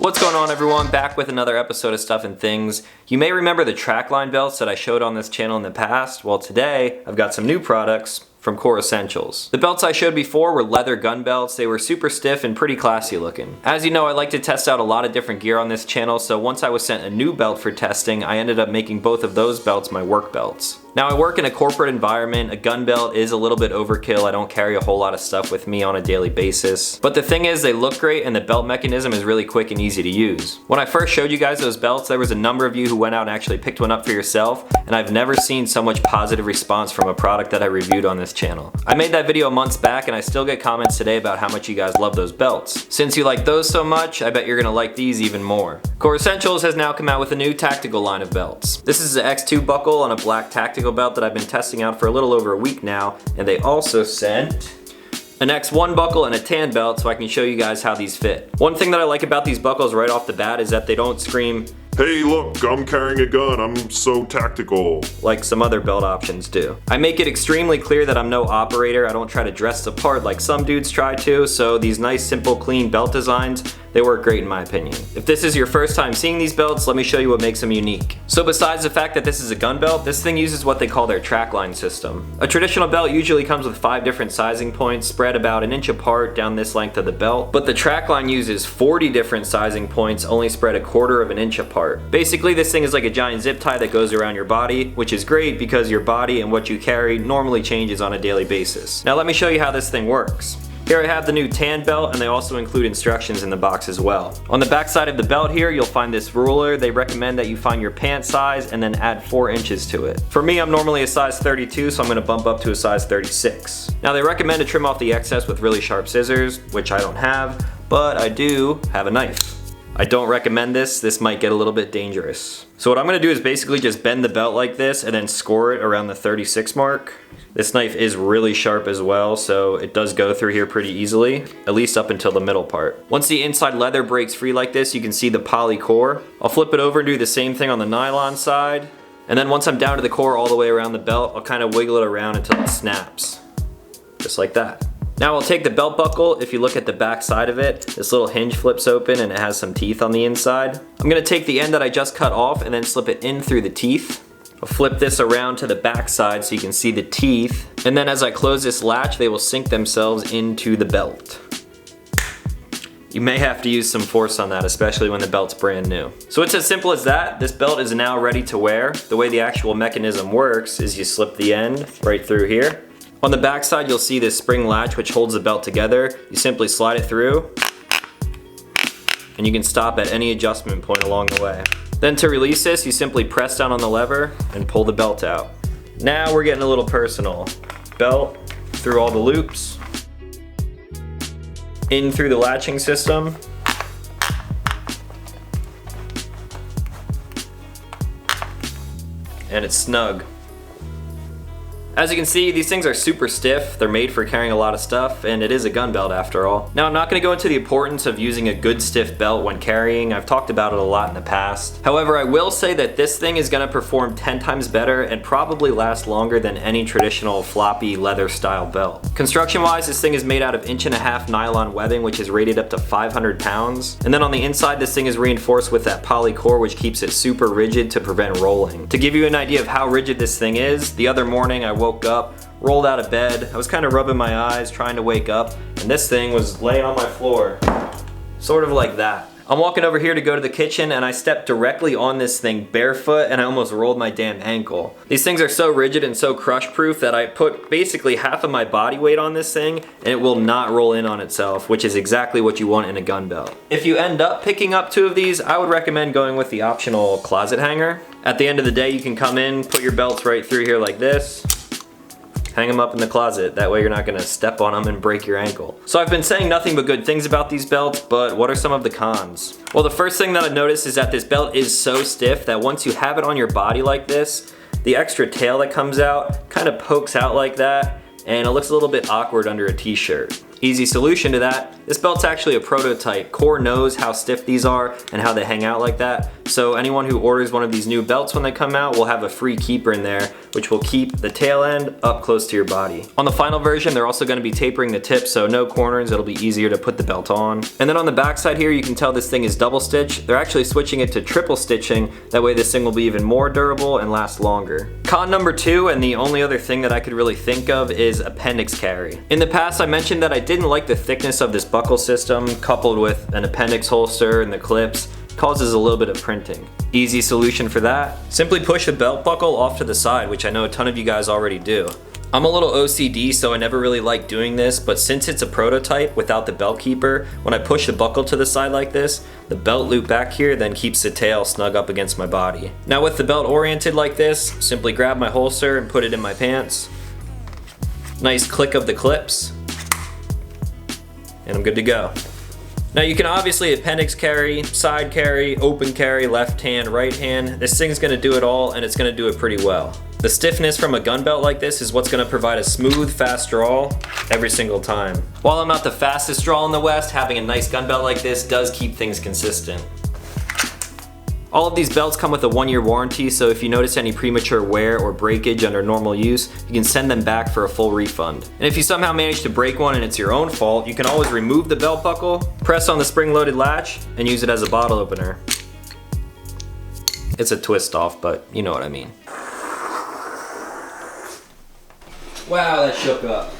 What's going on, everyone? Back with another episode of Stuff and Things. You may remember the trackline belts that I showed on this channel in the past. Well, today I've got some new products from Core Essentials. The belts I showed before were leather gun belts. They were super stiff and pretty classy looking. As you know, I like to test out a lot of different gear on this channel, so once I was sent a new belt for testing, I ended up making both of those belts my work belts. Now, I work in a corporate environment. A gun belt is a little bit overkill. I don't carry a whole lot of stuff with me on a daily basis. But the thing is, they look great and the belt mechanism is really quick and easy to use. When I first showed you guys those belts, there was a number of you who went out and actually picked one up for yourself, and I've never seen so much positive response from a product that I reviewed on this channel. I made that video months back and I still get comments today about how much you guys love those belts. Since you like those so much, I bet you're gonna like these even more. Core Essentials has now come out with a new tactical line of belts. This is an X2 buckle on a black tactical belt that I've been testing out for a little over a week now, and they also sent an X1 buckle and a tan belt so I can show you guys how these fit. One thing that I like about these buckles right off the bat is that they don't scream, "Hey look, I'm carrying a gun, I'm so tactical," like some other belt options do. I make it extremely clear that I'm no operator. I don't try to dress the part like some dudes try to, so these nice, simple, clean belt designs, they work great in my opinion. If this is your first time seeing these belts, let me show you what makes them unique. So besides the fact that this is a gun belt, this thing uses what they call their trackline system. A traditional belt usually comes with 5 different sizing points spread about an inch apart down this length of the belt, but the trackline uses 40 different sizing points only spread 1/4 of an inch apart. Basically, this thing is like a giant zip tie that goes around your body, which is great because your body and what you carry normally changes on a daily basis. Now let me show you how this thing works. Here I have the new tan belt, and they also include instructions in the box as well. On the back side of the belt here, you'll find this ruler. They recommend that you find your pant size and then add 4 inches to it. For me, I'm normally a size 32, so I'm gonna bump up to a size 36. Now they recommend to trim off the excess with really sharp scissors, which I don't have, but I do have a knife. I don't recommend this. This might get a little bit dangerous. So what I'm gonna do is basically just bend the belt like this and then score it around the 36 mark. This knife is really sharp as well, so it does go through here pretty easily, at least up until the middle part. Once the inside leather breaks free like this, you can see the poly core. I'll flip it over and do the same thing on the nylon side. And then once I'm down to the core all the way around the belt, I'll kind of wiggle it around until it snaps. Just like that. Now I'll take the belt buckle. If you look at the back side of it, this little hinge flips open and it has some teeth on the inside. I'm gonna take the end that I just cut off and then slip it in through the teeth. I'll flip this around to the back side so you can see the teeth. And then as I close this latch, they will sink themselves into the belt. You may have to use some force on that, especially when the belt's brand new. So it's as simple as that. This belt is now ready to wear. The way the actual mechanism works is you slip the end right through here. On the back side, you'll see this spring latch which holds the belt together. You simply slide it through, and you can stop at any adjustment point along the way. Then to release this, you simply press down on the lever and pull the belt out. Now we're getting a little personal. Belt through all the loops, in through the latching system, and it's snug. As you can see, these things are super stiff. They're made for carrying a lot of stuff, and it is a gun belt after all. Now, I'm not gonna go into the importance of using a good stiff belt when carrying. I've talked about it a lot in the past. However, I will say that this thing is gonna perform 10 times better and probably last longer than any traditional floppy leather style belt. Construction-wise, this thing is made out of 1.5" nylon webbing, which is rated up to 500 pounds. And then on the inside, this thing is reinforced with that poly core, which keeps it super rigid to prevent rolling. To give you an idea of how rigid this thing is, the other morning I woke up, rolled out of bed, I was kind of rubbing my eyes trying to wake up, and this thing was laying on my floor, sort of like that. I'm walking over here to go to the kitchen and I stepped directly on this thing barefoot and I almost rolled my damn ankle. These things are so rigid and so crush proof that I put basically half of my body weight on this thing and it will not roll in on itself, which is exactly what you want in a gun belt. If you end up picking up 2 of these, I would recommend going with the optional closet hanger. At the end of the day, you can come in, put your belts right through here like this, hang them up in the closet. That way you're not gonna step on them and break your ankle. So I've been saying nothing but good things about these belts, but what are some of the cons? Well, the first thing that I've noticed is that this belt is so stiff that once you have it on your body like this, the extra tail that comes out kind of pokes out like that, and it looks a little bit awkward under a t-shirt. Easy solution to that, this belt's actually a prototype. Core knows how stiff these are and how they hang out like that, So anyone who orders one of these new belts when they come out will have a free keeper in there, which will keep the tail end up close to your body. On the final version, they're also going to be tapering the tip, so no corners, it'll be easier to put the belt on. And then on the back side here, you can tell this thing is double stitch. They're actually switching it to triple stitching, that way this thing will be even more durable and last longer. Con number 2, and the only other thing that I could really think of, is appendix carry. In the past, I mentioned that I didn't like the thickness of this buckle system, coupled with an appendix holster and the clips. Causes a little bit of printing. Easy solution for that, simply push a belt buckle off to the side, which I know a ton of you guys already do. I'm a little OCD, so I never really like doing this, but since it's a prototype without the belt keeper, when I push the buckle to the side like this, the belt loop back here then keeps the tail snug up against my body. Now with the belt oriented like this, simply grab my holster and put it in my pants. Nice click of the clips, and I'm good to go. Now you can obviously appendix carry, side carry, open carry, left hand, right hand. This thing's gonna do it all, and it's gonna do it pretty well. The stiffness from a gun belt like this is what's gonna provide a smooth, fast draw every single time. While I'm not the fastest draw in the West, having a nice gun belt like this does keep things consistent. All of these belts come with a 1-year warranty, so if you notice any premature wear or breakage under normal use, you can send them back for a full refund. And if you somehow manage to break one and it's your own fault, you can always remove the belt buckle, press on the spring-loaded latch, and use it as a bottle opener. It's a twist off, but you know what I mean. Wow, that shook up.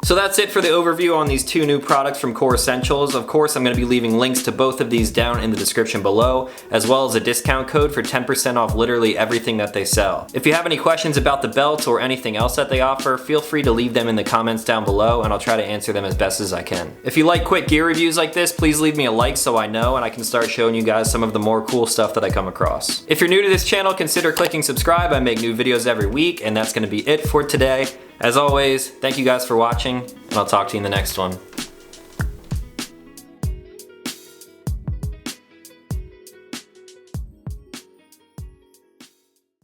So that's it for the overview on these 2 new products from Core Essentials. Of course, I'm going to be leaving links to both of these down in the description below, as well as a discount code for 10% off literally everything that they sell. If you have any questions about the belts or anything else that they offer, feel free to leave them in the comments down below and I'll try to answer them as best as I can. If you like quick gear reviews like this, please leave me a like so I know and I can start showing you guys some of the more cool stuff that I come across. If you're new to this channel, consider clicking subscribe. I make new videos every week, and that's going to be it for today. As always, thank you guys for watching, and I'll talk to you in the next one.